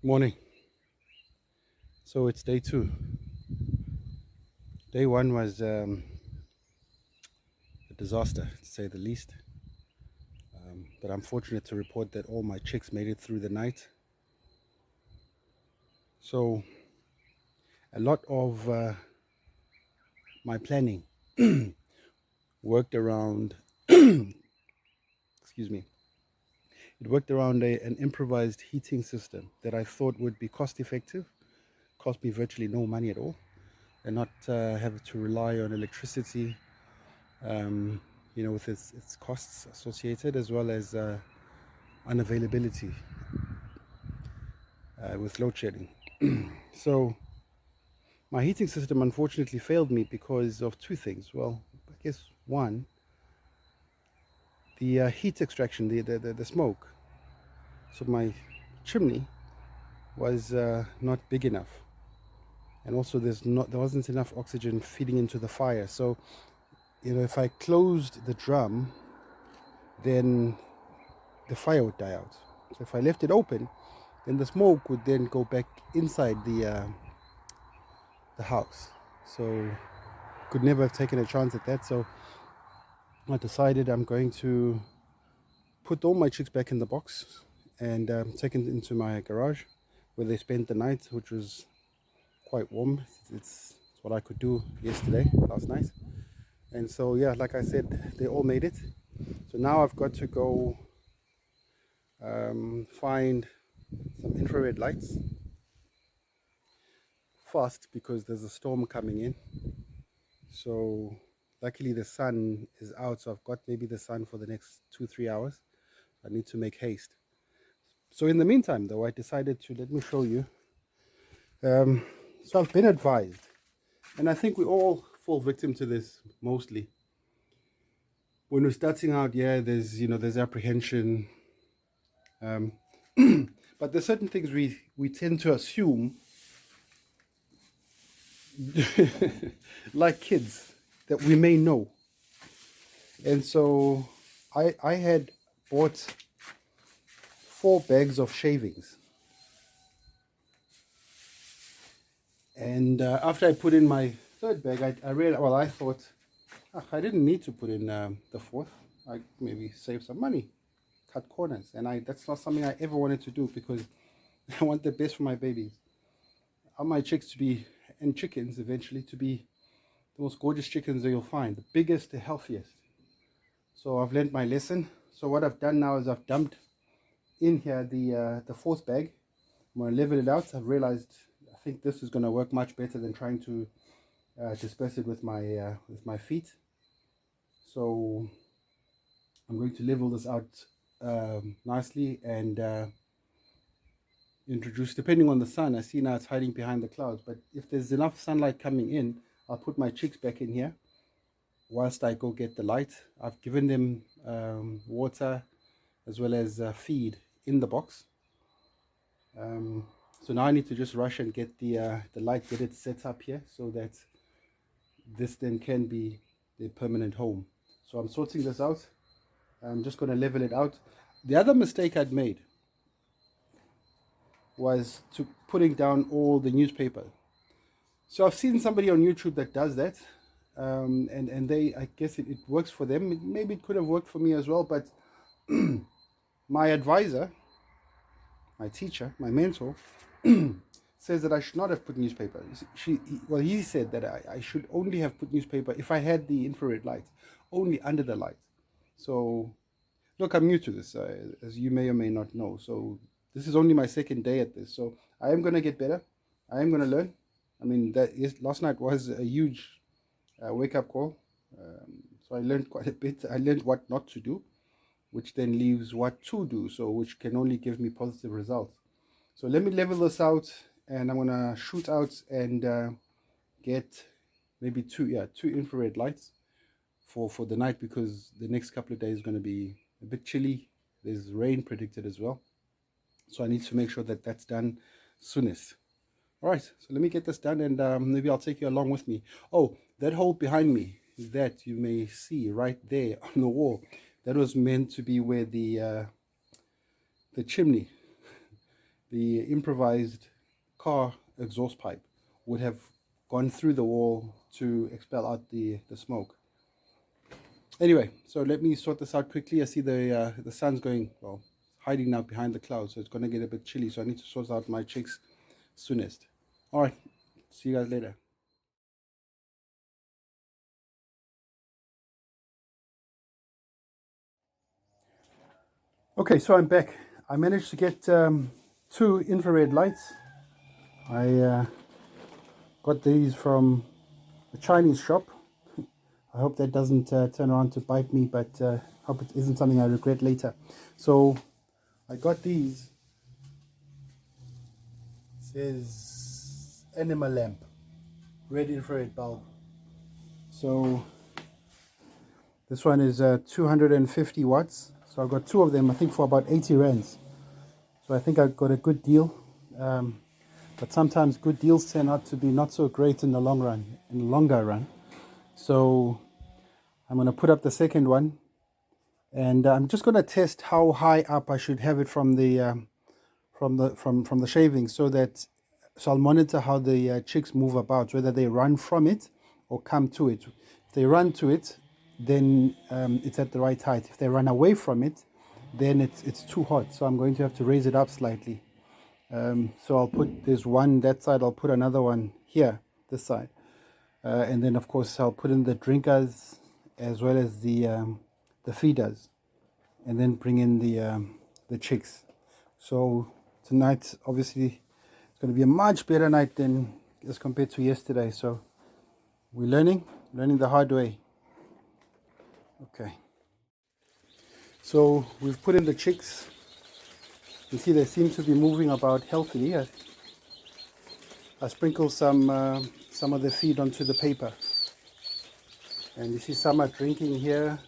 Morning. So it's day two. Day one was a disaster, to say the least. But I'm fortunate to report that all my chicks made it through the night. So a lot of my planning worked around, excuse me, it worked around an improvised heating system that I thought would be cost effective, cost me virtually no money at all, and not have to rely on electricity, um, with its costs associated, as well as unavailability with load shedding. So my heating system unfortunately failed me because of two things. Well, I guess one, the heat extraction, the smoke. So my chimney was not big enough, and also there wasn't enough oxygen feeding into the fire. So if I closed the drum, then the fire would die out. So if I left it open, then the smoke would then go back inside the house. So could never have taken a chance at that. So I decided I'm going to put all my chicks back in the box and take it into my garage where they spent the night, which was quite warm. It's what I could do last night. And so, yeah, like I said, they all made it. So now I've got to go find some infrared lights fast because there's a storm coming in. So luckily the sun is out, so I've got maybe the sun for the next 2-3 hours. I need to make haste. So in the meantime, though, I decided to let me show you. So I've been advised, and I think we all fall victim to this mostly. When we're starting out, yeah, there's apprehension, but there's certain things we tend to assume, like kids, that we may know. And so I had bought 4 bags of shavings. And after I put in my 3rd bag, I realized, well, I thought, I didn't need to put in the 4th. I maybe save some money, cut corners. And that's not something I ever wanted to do because I want the best for my babies. I want my chicks to be, and chickens eventually, to be the most gorgeous chickens that you'll find. The biggest, the healthiest. So I've learned my lesson. So what I've done now is I've dumped in here the 4th bag. I'm going to level it out. I've realized I think this is going to work much better than trying to disperse it with my feet. So I'm going to level this out nicely and introduce, depending on the sun. I see now it's hiding behind the clouds, but if there's enough sunlight coming in, I'll put my chicks back in here whilst I go get the light. I've given them water as well as feed in the box. So now I need to just rush and get the light, get it set up here so that this then can be their permanent home. So I'm sorting this out. I'm just going to level it out. The other mistake I'd made was to putting down all the newspaper. So I've seen somebody on YouTube that does that, and I guess it works for them. Maybe it could have worked for me as well, but my advisor, my teacher, my mentor, says that I should not have put newspaper. He said that I should only have put newspaper if I had the infrared light, only under the light. So, look, I'm new to this, as you may or may not know. So this is only my 2nd day at this. So I am going to get better. I am going to learn. I mean, last night was a huge wake-up call. So I learned quite a bit. I learned what not to do, which then leaves what to do, so which can only give me positive results. So let me level this out, and I'm gonna shoot out and get maybe two infrared lights for the night, because the next couple of days is going to be a bit chilly. There's rain predicted as well, so I need to make sure that that's done soonest. All right, so let me get this done, and maybe I'll take you along with me. Oh, that hole behind me that you may see right there on the wall, that was meant to be where the chimney, the improvised car exhaust pipe would have gone through the wall to expel out the smoke. Anyway, so let me sort this out quickly. I see the sun's going, well, hiding now behind the clouds, so it's going to get a bit chilly, so I need to sort out my chicks soonest. All right, see you guys later. Okay, so I'm back. I managed to get 2 infrared lights. I got these from the Chinese shop. I hope that doesn't turn around to bite me, but hope it isn't something I regret later. So I got these. It says animal lamp, red infrared bulb. So this one is 250 watts. So I got 2 of them, I think for about 80 rands. So I think I got a good deal. But sometimes good deals turn out to be not so great in the long run, in the longer run. So I'm going to put up the second one, and I'm just going to test how high up I should have it from the shavings, so I'll monitor how the chicks move about, whether they run from it or come to it. If they run to it, then it's at the right height. If they run away from it, then it's too hot. So I'm going to have to raise it up slightly. So I'll put this one that side. I'll put another one here, this side, and then of course I'll put in the drinkers as well as the feeders, and then bring in the chicks. So tonight, obviously, it's going to be a much better night than as compared to yesterday. So we're learning the hard way. Okay. So we've put in the chicks. You see they seem to be moving about healthily. I sprinkle some of the feed onto the paper. And you see some are drinking here.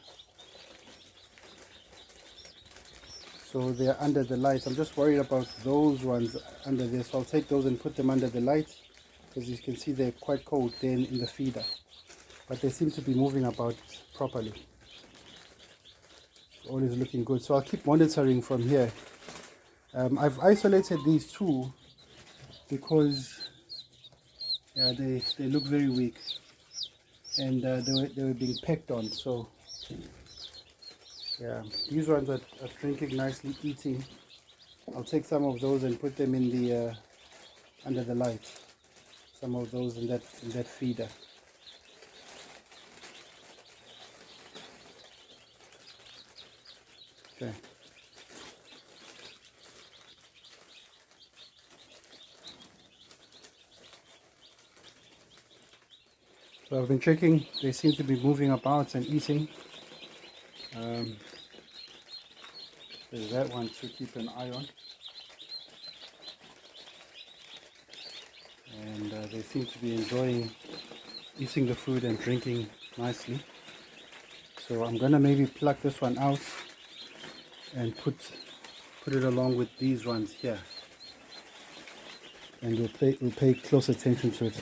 So they're under the light. I'm just worried about those ones under there. So I'll take those and put them under the light, because you can see they're quite cold then in the feeder. But they seem to be moving about properly. It's always looking good. So I'll keep monitoring from here. I've isolated these 2 because they look very weak, and they were being pecked on. So yeah, these ones are drinking nicely, eating. I'll take some of those and put them in the under the light. Some of those in that feeder. Okay. So I've been checking. They seem to be moving about and eating. There's that one to keep an eye on. And they seem to be enjoying eating the food and drinking nicely. So I'm gonna maybe pluck this one out and put it along with these ones here. And we'll pay close attention to it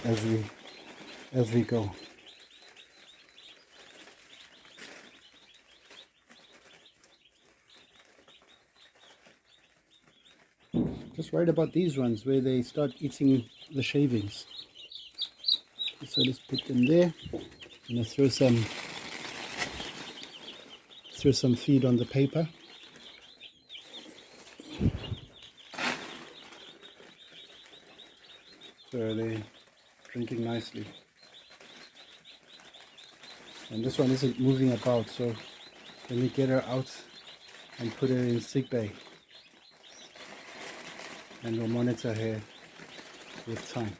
as we go. Just worried about these ones where they start eating the shavings. So let's put them there. I'm gonna throw some feed on the paper. So they're drinking nicely. And this one isn't moving about, so let me get her out and put her in sick bay. And we'll monitor her with time.